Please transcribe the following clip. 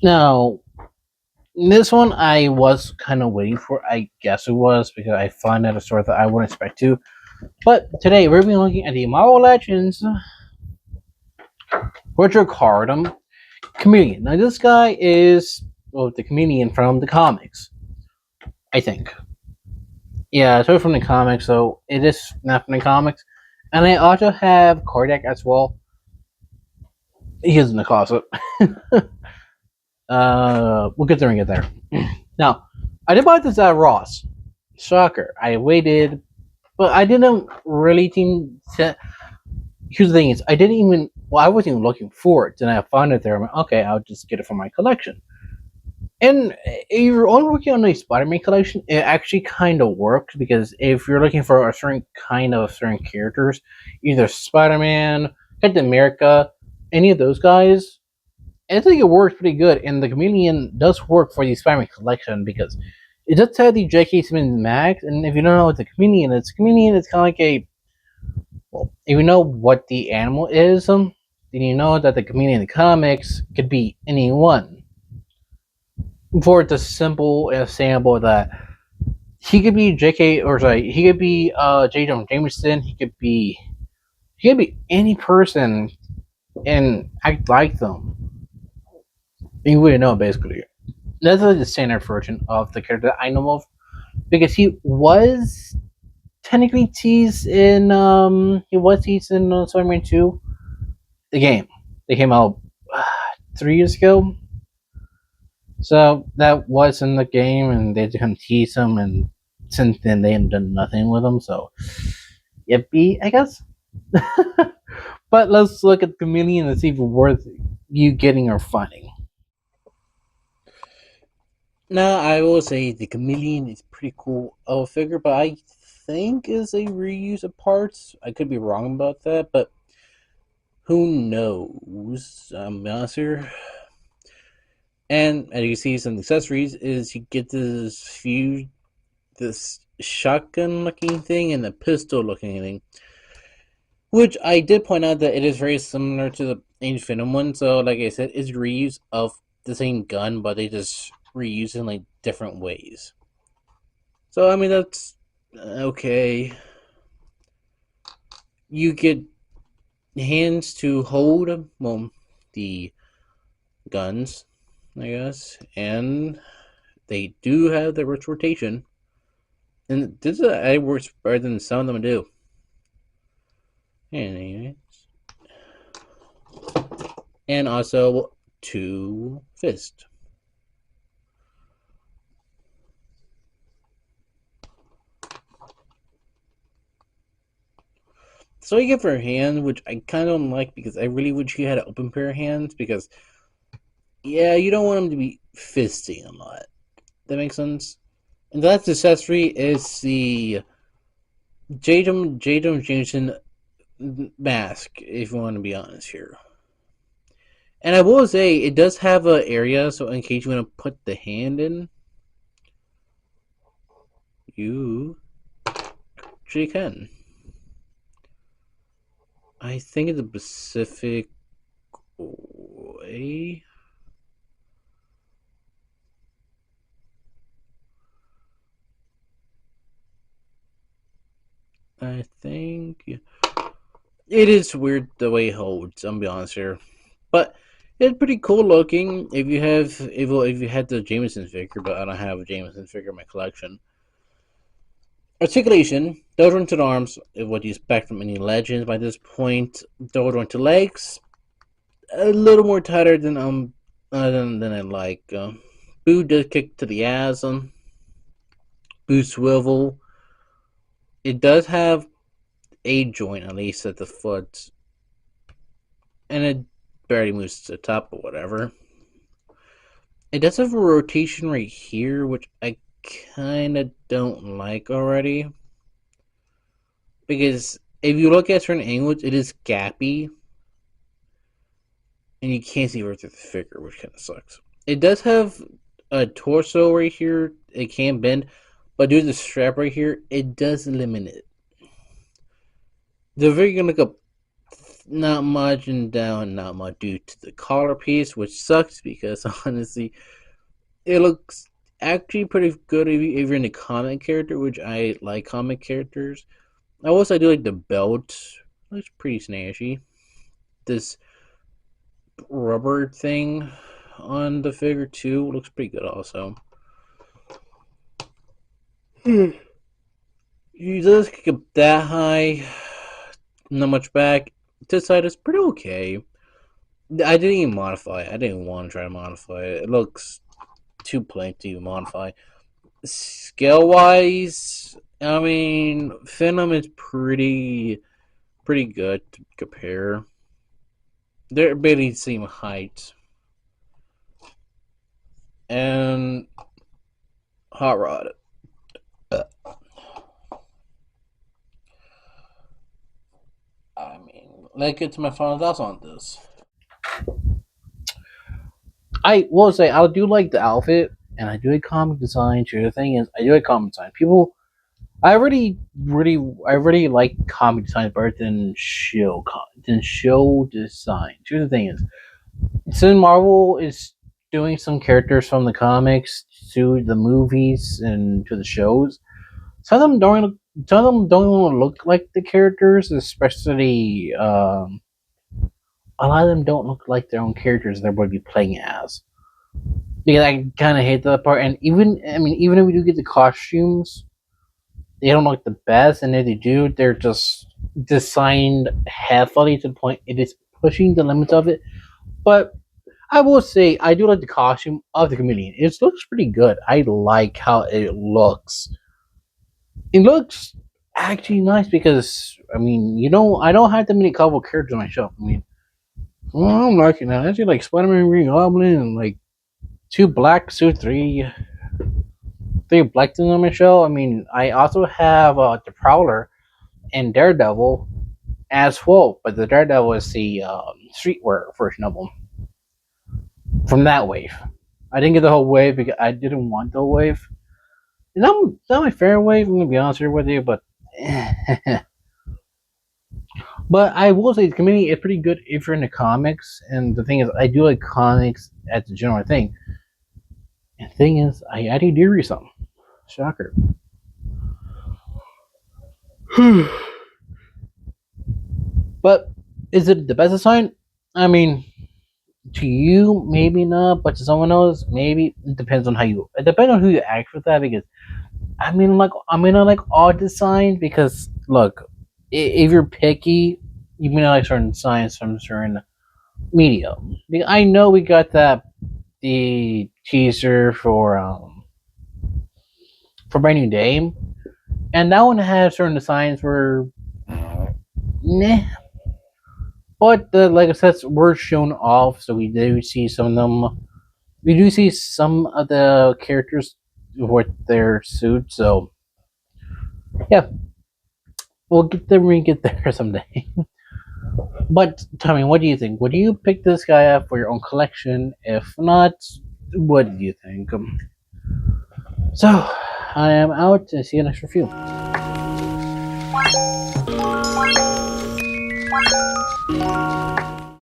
Now, this one I was kind of waiting for. I guess it was because I found out a story that I wouldn't expect to. But today we're going to be looking at the Marvel Legends Richard Cardum Chameleon. Now, this guy is the comedian from the comics, I think. Yeah, it's from the comics, so it is not from the comics. And I also have Cardiac as well. He is in the closet. We'll get there and get there. Now, I did buy this at Ross. Shocker. I waited, but I didn't really think to. Here's the thing: is I didn't even. Well, I wasn't even looking for it. Then I found it there. I'm like, okay, I'll just get it for my collection. And if you're only working on a Spider-Man collection, it actually kind of works because if you're looking for a certain kind of certain characters, either Spider-Man, Captain America, any of those guys, I think it works pretty good. And the Chameleon does work for the Spider-Man collection because it does have the J.K. Simmons Max. And if you don't know what the Chameleon is, Chameleon is kind of like a well, if you know what the animal is, then you know that the Chameleon in the comics could be anyone for the simple example that he could be J.K. or sorry, he could be J. Jonah Jameson. He could be any person and act like them. You wouldn't know basically. That's like the standard version of the character that I know of because he was teased in Spider-Man 2, the game. They came out 3 years ago. So that was in the game, and they kind of tease him, and since then they haven't done nothing with him. So, yippee, I guess. But let's look at the Chameleon and see if it's worth you getting or finding. Now, I will say the Chameleon is pretty cool of a figure, but I think is a reuse of parts. I could be wrong about that, but who knows? I'm honest here. And as you see, some accessories is you get this shotgun looking thing and the pistol looking thing. Which I did point out that it is very similar to the Ancient Venom one. So, like I said, it's reuse of the same gun, but they just reuse it in like different ways. So, I mean, that's okay. You get hands to hold, well, the guns, I guess, and they do have the reverse rotation. And this works better than some of them do. Anyways. And also two fists. So you get for hand, which I kind of don't like because I really wish you had an open pair of hands because, yeah, you don't want them to be fisting a lot. That makes sense? And the last accessory is the Jadam Jameson mask, if you want to be honest here. And I will say, it does have an area, so in case you want to put the hand in, you actually can. I think it's a Pacific way. I think it is weird the way it holds. I'm gonna be honest here, but it's pretty cool looking. If you had the Jameson figure, but I don't have a Jameson figure in my collection. Articulation, those to the arms, what you expect from any legends by this point. Those to legs, a little more tighter than I like. Boo does kick to the ass. Boo swivel. It does have a joint at least at the foot, and it barely moves to the top or whatever. It does have a rotation right here, which I kind of don't like already. Because if you look at certain angles, it is gappy. And you can't see right through the figure, which kind of sucks. It does have a torso right here. It can bend. But due to the strap right here, it does limit it. The figure can look up not much and down, not much due to the collar piece, which sucks because honestly, it looks actually pretty good if you're in the comic character, which I like comic characters. I also do like the belt. Looks pretty snazzy. This rubber thing on the figure too looks pretty good also. You just kick up that high, not much back. This side is pretty okay. I didn't even modify it. I didn't want to try to modify it. It looks too plain to even modify. Scale wise, I mean, Venom is pretty good to compare. They're barely the same height. And Hot Rod. I mean, let's get to my final thoughts on this. I will say I do like the outfit, and I do like comic design. The other thing is, I do like comic design. People, I really like comic design better than show design. The other thing is, since Marvel is doing some characters from the comics to the movies and to the shows, some of them don't even look like the characters, especially a lot of them don't look like their own characters they're going to be playing as. Because I kind of hate that part. And even if we do get the costumes, they don't look the best. And if they do, they're just designed heavily to the point it is pushing the limits of it. But I will say I do like the costume of the chameleon. It looks pretty good. I like how it looks. It looks actually nice because I don't have that many couple characters on my shelf. Well, I'm liking that. Actually, like Spider-Man, Green Goblin, and like two black suit, three black things on my shelf. I also have the Prowler and Daredevil as well, but the Daredevil is the streetwear version of them from that wave. I didn't get the whole wave because I didn't want the whole wave. And it's not my favorite wave. I'm gonna be honest here with you, but but I will say the community is pretty good if you're into comics. And the thing is, I do like comics as a general thing. And the thing is, I actually do read some. Shocker. But is it the best design? I mean, to you, maybe not, but to someone else, maybe. It depends on how you. It depends on who you act with that. Because I mean, I like all designs because look, if you're picky, you may not like certain designs from certain media. I know we got the teaser for Brand New Day, and that one has certain designs where, nah. But the Lego sets were shown off, so we do see some of them. We do see some of the characters with their suits. So yeah, we'll get there when we get there someday. But tell me, what do you think? Would you pick this guy up for your own collection? If not, what do you think? So I am out. And see you next review.